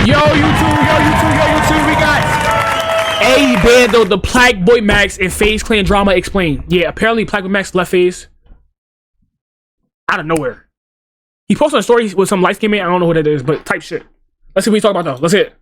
YouTube, we got A Bando, the Plaqueboymax, and Faze Clan drama explained. Yeah, apparently Plaqueboymax left Faze out of nowhere. He posted a story with some light skin man. I don't know who that is, but type shit. Let's see what we talk about though. Let's hit it.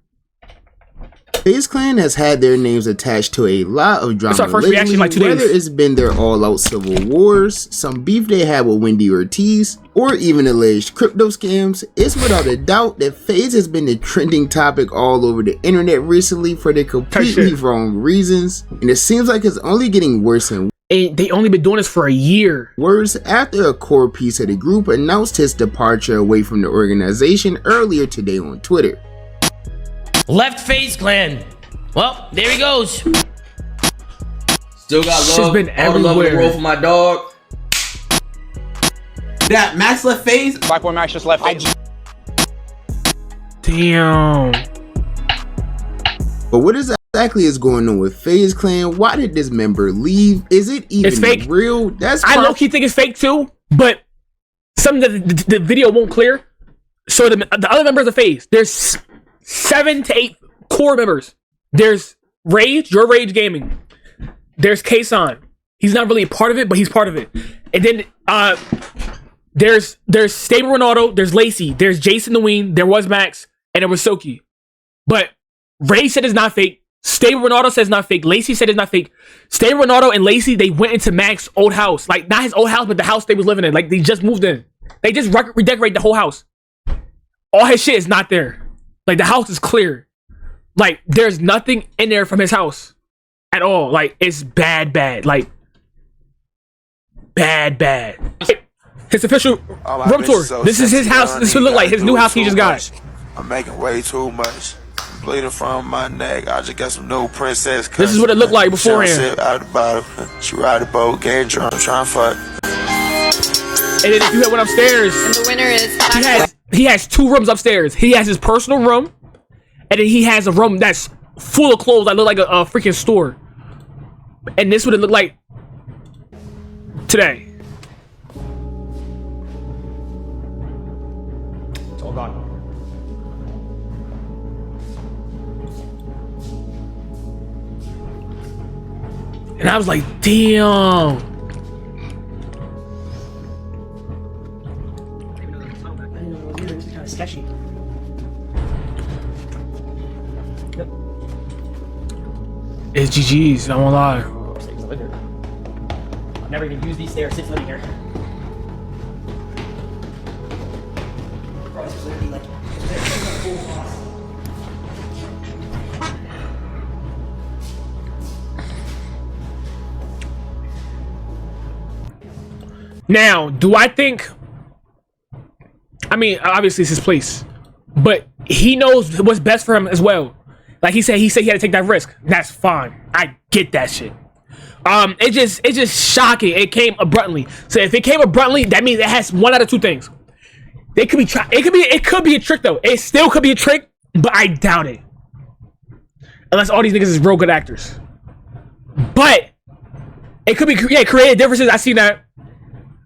Faze Clan has had their names attached to a lot of drama our first lately, reaction, like 2 days. whether it's been their all-out civil wars, some beef they had with Wendy Ortiz, or even alleged crypto scams. It's without a doubt that Faze has been the trending topic all over the internet recently for the completely wrong reasons, and it seems like it's only getting worse and they only been doing this for a year. worse after a core piece of the group announced his departure away from the organization earlier today on Twitter. Left Faze Clan. Well, there he goes. Still got Shit's love. been All the love in the everywhere. world for my dog. That Max left Faze. Plaqueboymax just left Faze. Damn. But what exactly is going on with Faze Clan? Why did this member leave? Is it even It's fake. real? That's I low-key think it's fake too, but something that the video won't clear. So the other members of Faze, there's 7 to 8 core members. There's Rage, Your Rage Gaming. There's Kason. He's not really a part of it, but he's part of it. And then there's Stable Ronaldo, there's Lacey, there's Jason the Ween, there was Max, and there was Soki. But Rage said it's not fake. Stable Ronaldo says it's not fake. Lacey said it's not fake. Stable Ronaldo and Lacey, they went into Max's old house. Like, not his old house, but the house they was living in. Like, they just moved in. They just redecorate the whole house. All his shit is not there. Like, the house is clear. Like, there's nothing in there from his house at all. Like, it's bad. Like, bad. His official room tour. This is his house. This would look like his new house he just got. I'm making way too much. Bleeding from my neck. I just got some new princess. This is what it looked like beforehand. Out of the bottom. She ride the boat, getting drunk, trying to fuck. And then if you went upstairs, And the winner is he has 2 rooms upstairs. He has his personal room, and then he has a room that's full of clothes that look like a freaking store. And this would it look like today. It's all gone. And I was like, damn. Sketchy. It's GG's, I won't lie. I'm never even use these stairs since living here. Bro, this is literally like Now, do I think, I mean, obviously it's his place, but he knows what's best for him as well. Like he said he had to take that risk. That's fine. I get that shit. It's just shocking. It came abruptly. So if it came abruptly, that means it has one out of 2 things. It could be a trick though. It still could be a trick, but I doubt it. Unless all these niggas is real good actors. But it could be creative differences. I seen that.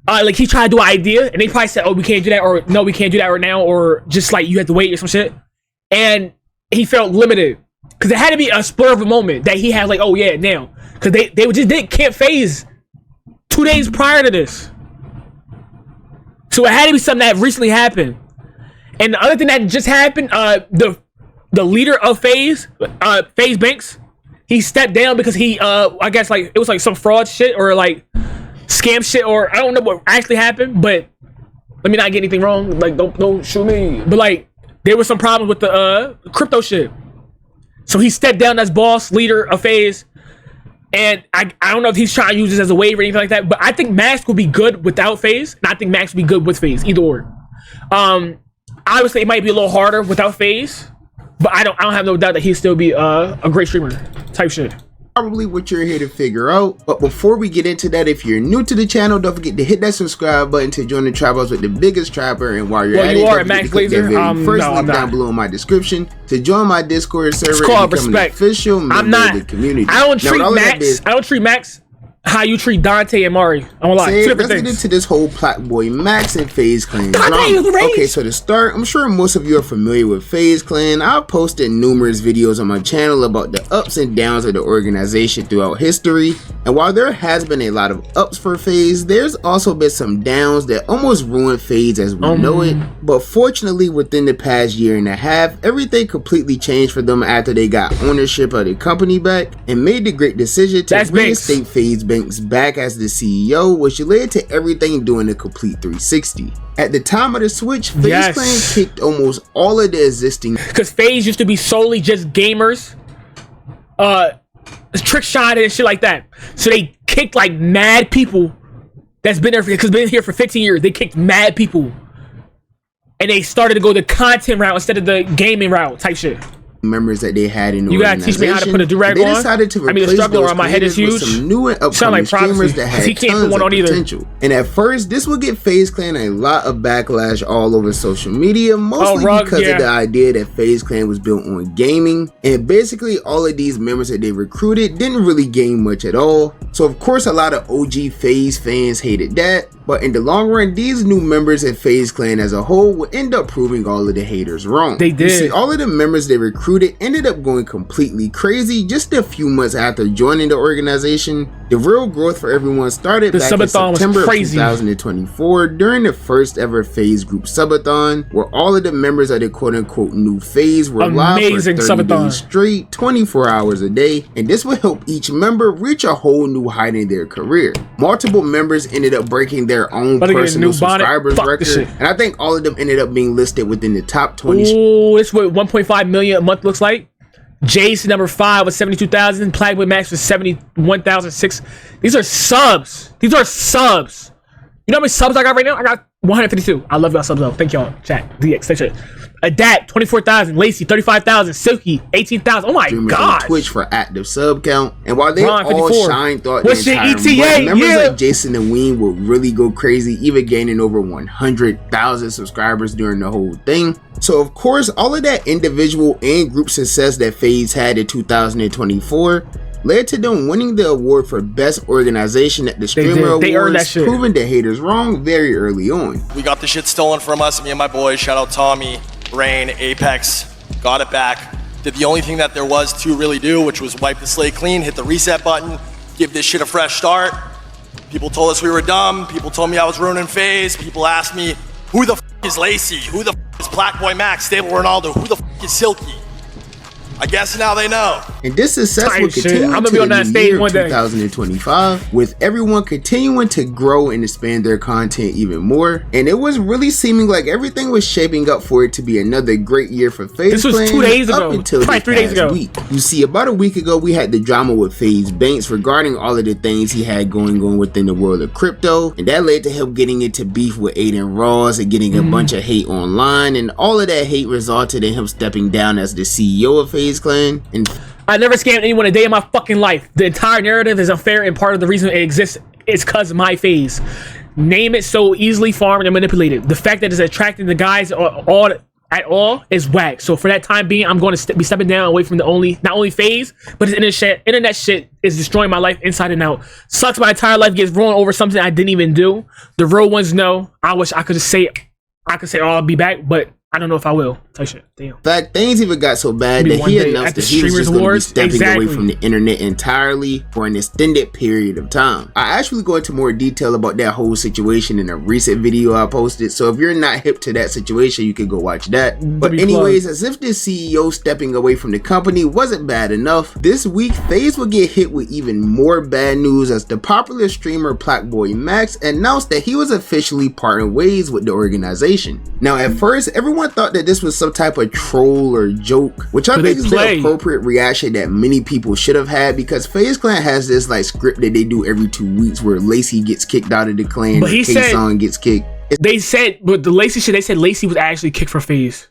Like he tried to do an idea, and they probably said, "Oh, we can't do that," or "No, we can't do that right now," or just like you have to wait or some shit. And he felt limited because it had to be a spur of a moment that he had, like, "Oh yeah, now," because they just did Camp Faze 2 days prior to this, so it had to be something that recently happened. And the other thing that just happened, the leader of Faze, Faze Banks, he stepped down because he, I guess like it was like some fraud shit or like scam shit, or I don't know what actually happened, but let me not get anything wrong. Like, don't shoot me. But like, there was some problems with the crypto shit, so he stepped down as boss leader of Faze. And I don't know if he's trying to use this as a wave or anything like that, but I think Max will be good without Faze, and I think Max will be good with Faze, either or. Obviously it might be a little harder without Faze, but I don't have no doubt that he'll still be a great streamer type shit. Probably what you're here to figure out. But before we get into that, if you're new to the channel, don't forget to hit that subscribe button to join the tribals with the biggest trapper. And while you're at it, don't forget to click that very first link down below in my description to join my Discord server and become an official member of the community. I don't treat Max how you treat Dante and Mari. I'm gonna lie. Say, Two let's different get things. into this whole Plaqueboymax and Faze Clan Dante drama. is rage. Okay, so to start, I'm sure most of you are familiar with Faze Clan. I've posted numerous videos on my channel about the ups and downs of the organization throughout history. And while there has been a lot of ups for Faze, there's also been some downs that almost ruined Faze as we know it. But fortunately, within the past year and a half, everything completely changed for them after they got ownership of the company back and made the great decision to reinstate Faze Banks back as the CEO, which led to everything doing a complete 360. At the time of the switch, Faze Clan kicked almost all of the existing, because Faze used to be solely just gamers, trick shot and shit like that. So they kicked like mad people that's been there because been here for 15 years. They kicked mad people, and they started to go the content route instead of the gaming route type shit. members that they had in the You gotta teach me how to put a durag they on. decided to I mean, the replace struggle those on my head is creators with huge. some new and Sound upcoming like prophecy, streamers that 'cause had he can't put tons one of on either. potential. And at first, this would get Faze Clan a lot of backlash all over social media, mostly because of the idea that Faze Clan was built on gaming, and basically all of these members that they recruited didn't really gain much at all. So of course, a lot of OG Faze fans hated that. But in the long run, these new members in Faze Clan as a whole would end up proving all of the haters wrong. They did. You see, all of the members they recruited ended up going completely crazy just a few months after joining the organization. The real growth for everyone started back in September of 2024 during the first ever Faze group subathon, where all of the members of the quote-unquote new Faze were live for 30 days straight, 24 hours a day, and this would help each member reach a whole new height in their career. Multiple members ended up breaking their own personal subscribers record, and I think all of them ended up being listed within the top 20. Ooh, this is what 1.5 million a month looks like. Jace number 5 was 72,000. Plaqueboymax was 71,006. These are subs. These are subs. You know how many subs I got right now? I got 152. I love y'all subs though. Thank y'all. Chat. DX. Thank you. Adapt 24,000. Lacey 35,000. Silky 18,000. Oh my god. On Twitch for active sub count, and while they Ron, all 54. shined throughout What's the your entire ETA? month, members Yeah. like Jason and Ween would really go crazy, even gaining over 100,000 subscribers during the whole thing. So of course, all of that individual and group success that Faze had in 2024 led to them winning the award for best organization at the Streamer Awards, proving the haters wrong very early on. We got the shit stolen from us, me and my boys. Shout out Tommy, Rain, Apex, got it back. Did the only thing that there was to really do, which was wipe the slate clean, hit the reset button, give this shit a fresh start. People told us we were dumb. People told me I was ruining Faze. People asked me, who the f is Lacey? Who the f is Plaqueboymax, Stable Ronaldo? Who the f is Silky? I guess now they know. And this success will continue I'm to be on that the stage year one day. 2025, with everyone continuing to grow and expand their content even more. And it was really seeming like everything was shaping up for it to be another great year for Faze Clan. This was 2 days ago. Up until Probably 3 days ago. Week. You see, about a week ago, we had the drama with Faze Banks regarding all of the things he had going on within the world of crypto, and that led to him getting into beef with Aiden Ross and getting a bunch of hate online, and all of that hate resulted in him stepping down as the CEO of Faze Clan. And I never scammed anyone a day in my fucking life. The entire narrative is unfair, and part of the reason it exists is because of my Faze. Name it so easily farmed and manipulated. The fact that it's attracting the guys at all is whack. So for that time being, I'm going to be stepping down away from not only Faze, but his internet shit is destroying my life inside and out. Sucks my entire life gets ruined over something I didn't even do. The real ones know. I wish I could just say, oh, I'll be back, but I don't know if I will. Type shit. Damn. In fact, things even got so bad that he announced that he was just going to be stepping away from the internet entirely for an extended period of time. I actually go into more detail about that whole situation in a recent video I posted, so if you're not hip to that situation, you can go watch that. But anyways, as if the CEO stepping away from the company wasn't bad enough, this week Faze will get hit with even more bad news as the popular streamer Plaqueboymax announced that he was officially parting ways with the organization. Now at first, everyone thought that this was some type of troll or joke, which I think is the appropriate reaction that many people should have had, because Faze Clan has this like script that they do every 2 weeks where Lacey gets kicked out of the clan, but K-Song gets kicked. They said, but the Lacey shit, they said Lacey was actually kicked for Faze.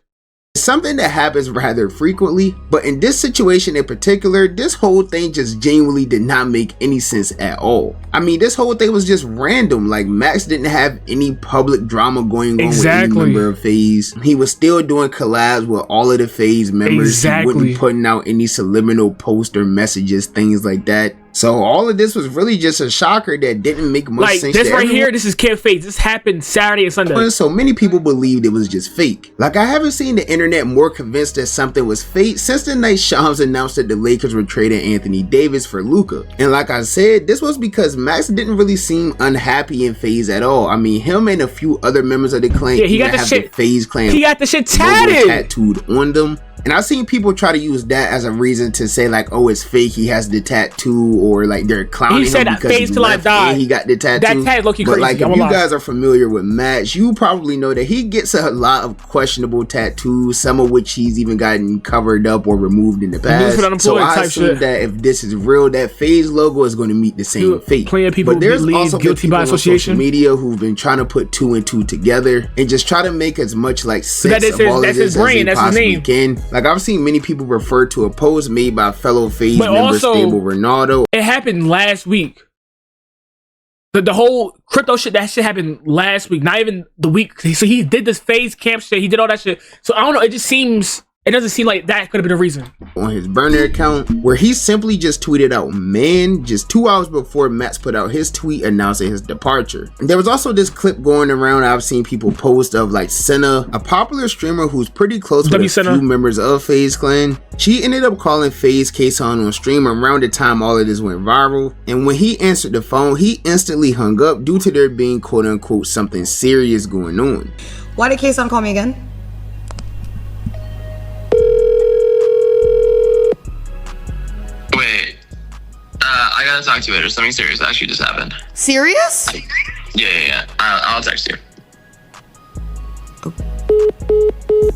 It's something that happens rather frequently, but in this situation in particular, this whole thing just genuinely did not make any sense at all. I mean, this whole thing was just random. Like, Max didn't have any public drama going on with any member of Faze. He was still doing collabs with all of the Faze members. He wouldn't be putting out any subliminal post or messages, things like that. So all of this was really just a shocker that didn't make much Like sense. this to right everyone. here, this is Kid Faze. This happened Saturday and Sunday. So many people believed it was just fake. Like, I haven't seen the internet more convinced that something was fake since the night Shams announced that the Lakers were trading Anthony Davis for Luka. And like I said, this was because Max didn't really seem unhappy in Faze at all. I mean, him and a few other members of the clan Yeah, he got even the have shit. the Faze clan He got the shit logo tatted. tattooed on them. And I've seen people try to use that as a reason to say like, oh, it's fake, he has the tattoo, or like they're clowning He said him that because Faze he till I left die. and he got the tattoo. That tag low-key But crazy, like, if I'm you gonna lie. guys are familiar with Max, you probably know that he gets a lot of questionable tattoos, some of which he's even gotten covered up or removed in the past. for unemployed So I type assume shit. that if this is real, that Faze logo is going to meet the same Dude, fate. plenty of people But there's believe also been guilty people by on social association. media who've been trying to put two and two together and just try to make as much like sense that is of his- all of that's this his as brain, they that's his possibly name. can. Like, I've seen many people refer to a post made by fellow Faze But member also- Stable Ronaldo. It happened last week. The whole crypto shit, that shit happened last week. Not even the week. So he did this Faze camp shit. He did all that shit. So I don't know. It just seems. It doesn't seem like that could have been a reason. On his burner account, where he simply just tweeted out "man" just 2 hours before Max put out his tweet announcing his departure. And there was also this clip going around I've seen people post of like Senna, a popular streamer who's pretty close with W a Senna. few members of Faze Clan. She ended up calling Faze Kason on stream around the time all of this went viral. And when he answered the phone, he instantly hung up due to there being quote unquote something serious going on. Why did Kason call me again? Wait, I gotta talk to you later. Something serious actually just happened. Serious? Yeah. I'll text you.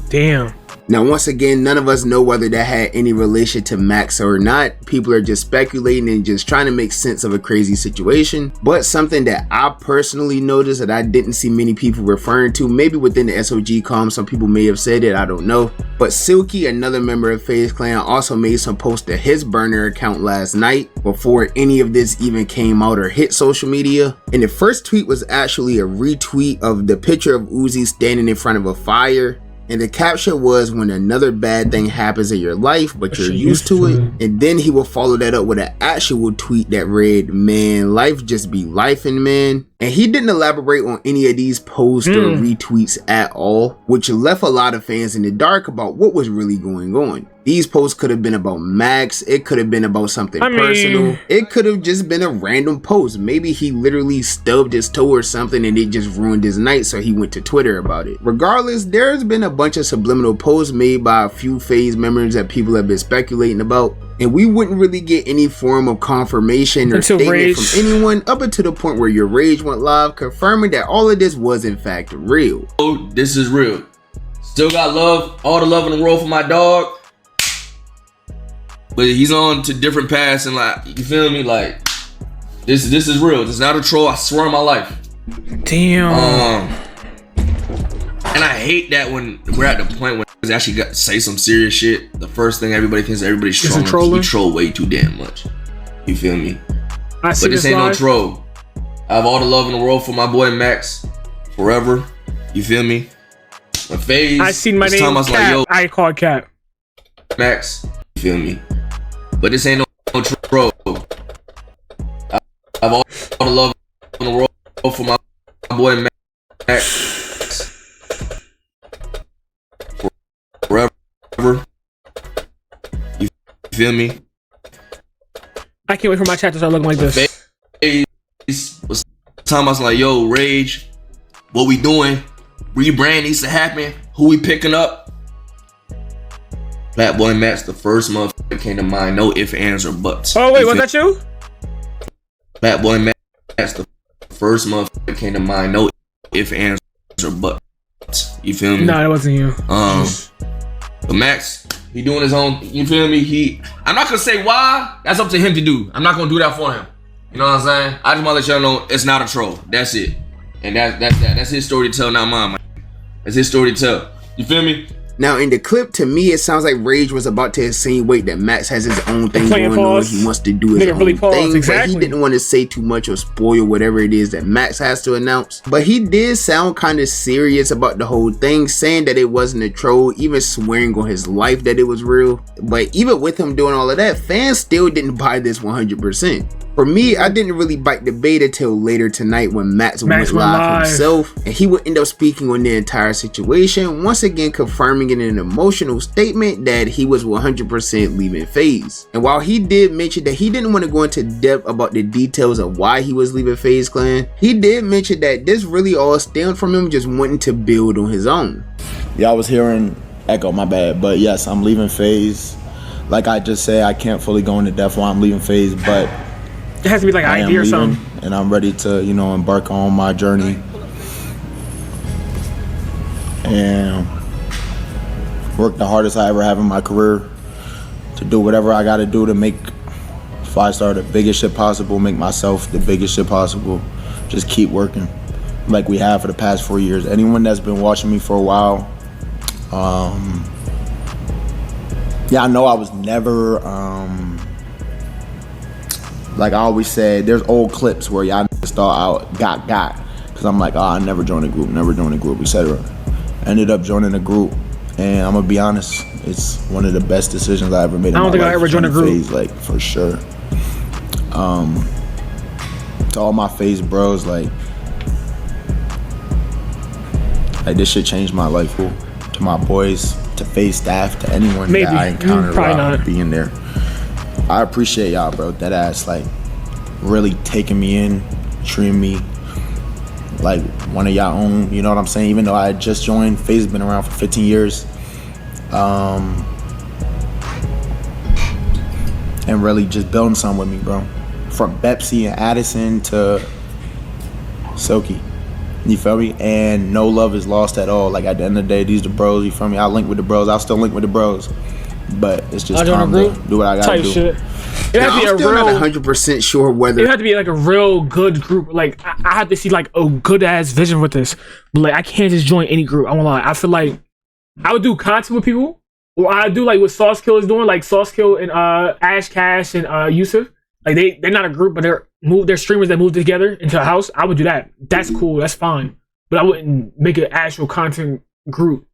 Damn. Now, once again, none of us know whether that had any relation to Max or not. People are just speculating and just trying to make sense of a crazy situation. But something that I personally noticed that I didn't see many people referring to, maybe within the SOG comm, some people may have said it, I don't know. But Silky, another member of Faze Clan, also made some posts to his burner account last night before any of this even came out or hit social media. And the first tweet was actually a retweet of the picture of Uzi standing in front of a fire. And the caption was, when another bad thing happens in your life, but you're used to it. And then he will follow that up with an actual tweet that read, man, life just be lifing, man. And he didn't elaborate on any of these posts or retweets at all, which left a lot of fans in the dark about what was really going on. These posts could have been about Max. It could have been about something personal. It could have just been a random post. Maybe he literally stubbed his toe or something and it just ruined his night, so he went to Twitter about it. Regardless, there's been a bunch of subliminal posts made by a few Faze members that people have been speculating about. And we wouldn't really get any form of confirmation or Until statement Rage. from anyone up until the point where your Rage went live, confirming that all of this was in fact real. Oh, this is real. Still got love, all the love in the world for my dog. But he's on to different paths and like, you feel me? Like, this is real. This is not a troll, I swear on my life. Damn. And I hate that when we're at the point when we actually got to say some serious shit. The first thing everybody thinks everybody's Is it trolling. trolling? We troll way too damn much. You feel me? I see But this this ain't no live. troll. I have all the love in the world for my boy Max. Forever. You feel me? When Faze, I seen my this name. time I was like, Cap. yo, I called Cap. Max. You feel me? But this ain't no troll. I have all the love in the world for my boy Max. Forever. You feel me? I can't wait for my chat to start looking like this. Faze was time I was like, yo, Rage, what we doing? Rebrand needs to happen. Who we picking up? Plaqueboymax, the first motherfucker that came to mind. No ifs, ands, or buts. Oh wait, You was feel- that you? Plaqueboymax, the first motherfucker that came to mind. No ifs, ands, or buts. You feel me? No, it wasn't you. But Max, he doing his own. You feel me? I'm not gonna say why. That's up to him to do. I'm not gonna do that for him. You know what I'm saying? I just wanna let y'all know it's not a troll. That's it. And that's his story to tell, not mine. Man. That's his story to tell. You feel me? Now in the clip, to me, it sounds like Rage was about to insinuate that Max has his own thing going on. He wants to do his own thing, but he didn't want to say too much or spoil whatever it is that Max has to announce. But he did sound kind of serious about the whole thing, saying that it wasn't a troll, even swearing on his life that it was real. But even with him doing all of that, fans still didn't buy this 100%. For me, I didn't really bite the bait until later tonight when Max went live himself, and he would end up speaking on the entire situation, once again confirming in an emotional statement that he was 100% leaving Faze. And while he did mention that he didn't want to go into depth about the details of why he was leaving Faze Clan, he did mention that this really all stemmed from him just wanting to build on his own. Yeah, I was hearing echo, my bad, but yes, I'm leaving Faze. Like I just said, I can't fully go into depth why I'm leaving Faze, but it has to be like an idea or something. And I'm ready to, you know, embark on my journey. And work the hardest I ever have in my career to do whatever I got to do to make 5-star the biggest shit possible, make myself the biggest shit possible. Just keep working like we have for the past 4 years. Anyone that's been watching me for a while, yeah, I know I was never, like I always said, there's old clips where y'all thought I got, because I'm like, oh, I never joined a group, etc. Ended up joining a group, and I'm gonna be honest, it's one of the best decisions I ever made in my life. I don't think I ever joined a group. Faze, like, for sure. To all my Faze bros, like this shit changed my life. To my boys, to Faze staff, to anyone that I encountered while being there. I appreciate y'all, bro. That ass, like, really taking me in, treating me like one of y'all own. You know what I'm saying? Even though I had just joined, Faze has been around for 15 years. And really just building something with me, bro. From Bepsy and Addison to Silky. You feel me? And no love is lost at all. Like, at the end of the day, these the bros, you feel me? I link with the bros. I'll still link with the bros. But it's just time to do what I gotta do. Shit. It has to be I'm still not 100% sure whether it had to be like a real good group. Like I had to see like a good ass vision with this. But like I can't just join any group. I won't lie. I feel like I would do content with people, or I do like what Sauce Kill is doing, like Sauce Kill and Ash Cash and Yusuf. Like they're not a group, but they're streamers that move together into a house. I would do that. That's cool. That's fine. But I wouldn't make an actual content group.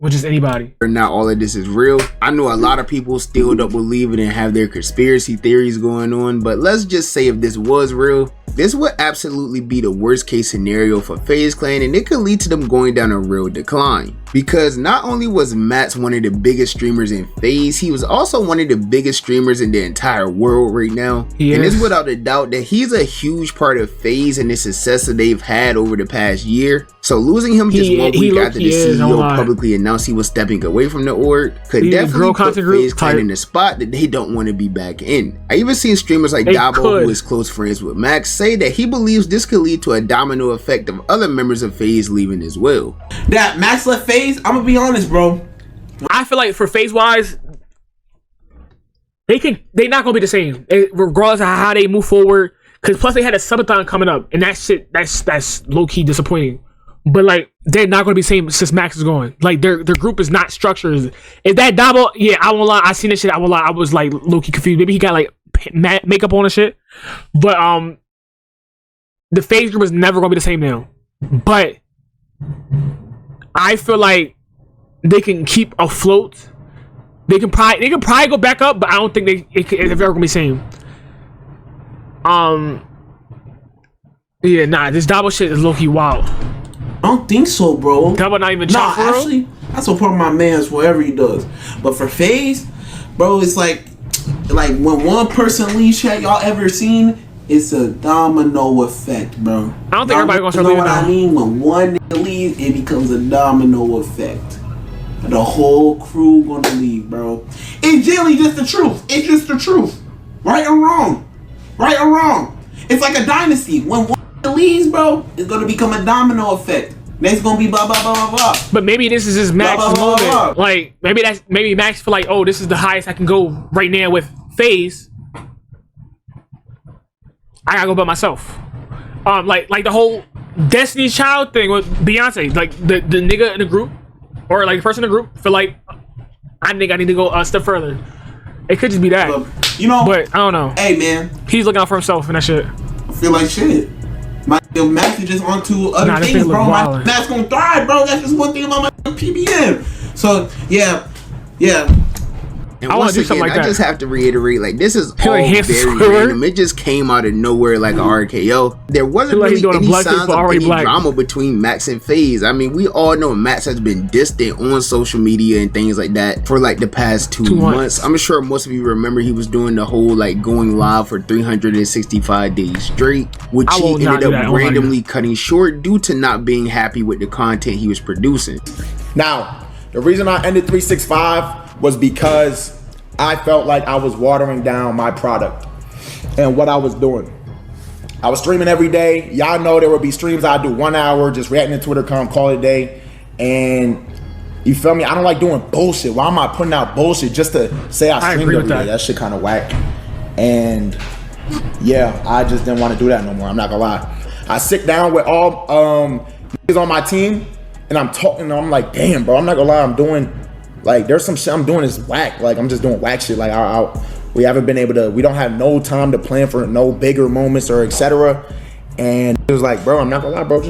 With just anybody. Not all of this is real. I know a lot of people still don't believe it and have their conspiracy theories going on, but let's just say if this was real, this would absolutely be the worst case scenario for Faze Clan, and it could lead to them going down a real decline. Because not only was Max one of the biggest streamers in Faze, he was also one of the biggest streamers in the entire world right now. And it's without a doubt that he's a huge part of Faze and the success that they've had over the past year. So losing him just 1 week after the CEO publicly announced he was stepping away from the org could definitely put Faze Clan in a spot that they don't want to be back in. I even seen streamers like Dabo, who is close friends with Max, say that he believes this could lead to a domino effect of other members of Faze leaving as well. That Max left Faze, I'm gonna be honest, bro. I feel like for Faze wise, they're not gonna be the same, regardless of how they move forward. Cause plus they had a subathon coming up, and that shit that's low key disappointing. But like they're not gonna be the same since Max is going. Like their group is not structured. Is that Dabo? Yeah, I won't lie. I seen this shit. I won't lie. I was like low key confused. Maybe he got like makeup on and shit. But the Faze group is never gonna be the same now. But I feel like they can keep afloat. They can probably go back up, but I don't think it's ever gonna be the same. Yeah, nah, this Dabo shit is low key wild. I don't think so, bro. Dabo not even chop for actually, that's what part of my man's whatever he does. But for Faze, bro, it's like when one person leaves, chat y'all ever seen? It's a domino effect, bro. I don't think everybody gonna start leaving. You know what I mean? When one nigga leaves, it becomes a domino effect. The whole crew gonna leave, bro. It's generally just the truth. It's just the truth. Right or wrong. Right or wrong. It's like a dynasty. When one leaves, bro, it's gonna become a domino effect. Next gonna be blah blah blah blah blah. But maybe this is his Max's moment. Blah. Like maybe Max feel like, oh, this is the highest I can go right now with Faze. I gotta go by myself. Like the whole Destiny's Child thing with Beyonce. Like the nigga in the group or like the person in the group feel like I think I need to go a step further. It could just be that, you know. But I don't know. Hey man, he's looking out for himself and that shit. I feel like shit. My Max is just onto other things, bro. My Max gonna thrive, bro. That's just one thing about my PBM. So yeah. And once again, I just have to reiterate, like, this is all very random. It just came out of nowhere like a RKO. There wasn't really any signs of any drama between Max and Faze. I mean, we all know Max has been distant on social media and things like that for like the past 2 months. I'm sure most of you remember he was doing the whole like going live for 365 days straight, which he ended up randomly cutting short due to not being happy with the content he was producing. Now, the reason I ended 365 was because I felt like I was watering down my product and what I was doing. I was streaming every day. Y'all know there would be streams I'd do 1 hour, just reacting to Twitter, call it a day. And you feel me? I don't like doing bullshit. Why am I putting out bullshit just to say I streamed every day? That shit kind of whack. And yeah, I just didn't want to do that no more. I'm not gonna lie. I sit down with all niggas on my team and I'm talking. I'm like, damn, bro. I'm not gonna lie. I'm doing. Like, there's some shit I'm doing is whack. Like, I'm just doing whack shit. Like, we haven't been able to, we don't have no time to plan for no bigger moments or etc. And it was like, bro, I'm not gonna lie, bro,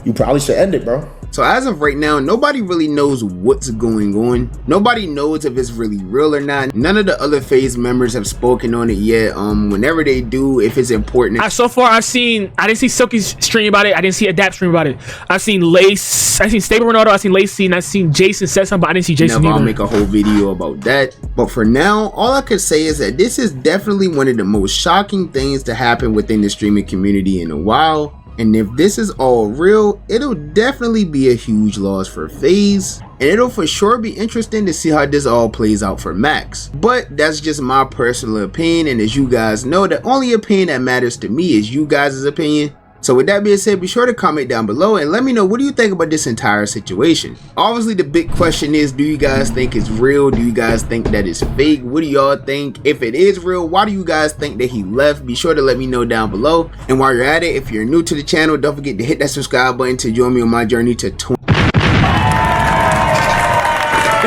you probably should end it, bro. So as of right now, nobody really knows what's going on. Nobody knows if it's really real or not. None of the other Faze members have spoken on it yet. Whenever they do, if it's important. So far, I didn't see Silky's stream about it. I didn't see Adapt stream about it. I've seen Lace, I've seen Stable Ronaldo, I've seen Lacey, and I've seen Jason said something, but I didn't see Jason either. I'll make a whole video about that. But for now, all I can say is that this is definitely one of the most shocking things to happen within the streaming community in a while. And if this is all real, it'll definitely be a huge loss for Faze. And it'll for sure be interesting to see how this all plays out for Max. But that's just my personal opinion, and as you guys know, the only opinion that matters to me is you guys' opinion. So with that being said, be sure to comment down below and let me know, what do you think about this entire situation? Obviously, the big question is, do you guys think it's real? Do you guys think that it's fake? What do y'all think? If it is real, why do you guys think that he left? Be sure to let me know down below. And while you're at it, if you're new to the channel, don't forget to hit that subscribe button to join me on my journey to 20. If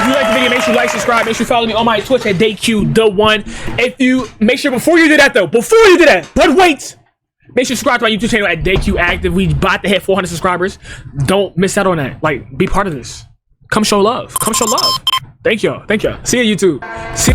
you like the video, make sure you like, subscribe, make sure you follow me on my Twitch at DayQ the one. If you make sure before you do that, but wait. Make sure you subscribe to my YouTube channel at DayQ Active. We about to hit 400 subscribers. Don't miss out on that. Like, be part of this. Come show love. Come show love. Thank y'all. See you, YouTube. See